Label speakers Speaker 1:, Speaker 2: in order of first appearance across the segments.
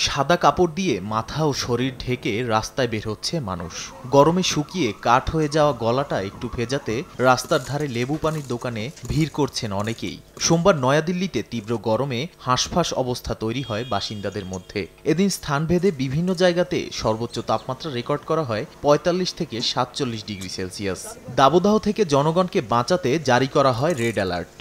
Speaker 1: সাদা কাপড় দিয়ে মাথা ও শরীর ঢেকে রাস্তায় বের হচ্ছে মানুষ। গরমে শুকিয়ে কাঠ হয়ে যাওয়া গলাটা একটু ভেজাতে রাস্তার ধারে লেবু পানির দোকানে ভিড় করছেন অনেকেই। সোমবার নয়াদিল্লিতে তীব্র গরমে হাঁসফাঁস অবস্থা তৈরি হয় বাসিন্দাদের মধ্যে। এদিন স্থানভেদে বিভিন্ন জায়গাতে সর্বোচ্চ তাপমাত্রা রেকর্ড করা হয় ৪৫ থেকে ৪৭ ডিগ্রি সেলসিয়াস। দাবদাহ থেকে জনগণকে বাঁচাতে জারি করা হয় রেড অ্যালার্ট।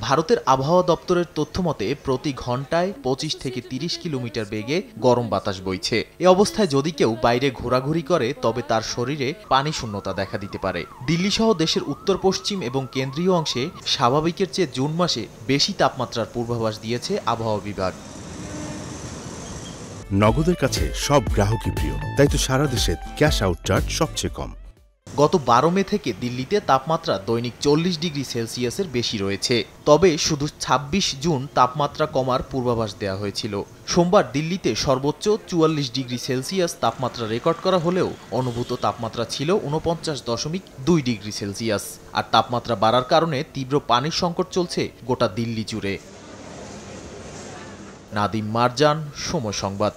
Speaker 1: ভারতের আবহাওয়া দপ্তরের তথ্যমতে প্রতি ঘন্টায় ২৫ থেকে ৩০ কিলোমিটার বেগে গরম বাতাস বইছে। এ অবস্থায় যদি কেউ বাইরে ঘোরাঘুরি করে তবে তার শরীরে পানি শূন্যতা দেখা দিতে পারে। দিল্লি সহ দেশের উত্তর পশ্চিম এবং কেন্দ্রীয় অংশে স্বাভাবিকের চেয়ে জুন মাসে বেশি তাপমাত্রার পূর্বাভাস দিয়েছে আবহাওয়া বিভাগ।
Speaker 2: নগদের কাছে সব গ্রাহকই প্রিয়, তাই তো সারা দেশে ক্যাশ আউট চার্জ সবচেয়ে কম।
Speaker 1: গত ১২ মে থেকে দিল্লিতে তাপমাত্রা দৈনিক ৪০ ডিগ্রি সেলসিয়াসের বেশি রয়েছে। তবে শুধু ২৬ জুন তাপমাত্রা কমার পূর্বাভাস দেওয়া হয়েছিল। সোমবার দিল্লিতে সর্বোচ্চ ৪৪ ডিগ্রি সেলসিয়াস তাপমাত্রা রেকর্ড করা হলেও অনুভূত তাপমাত্রা ছিল ৪৯.২ ডিগ্রি সেলসিয়াস। আর তাপমাত্রা বাড়ার কারণে তীব্র পানির সংকট চলছে গোটা দিল্লি জুড়ে। নাদিম মারজান, সময় সংবাদ।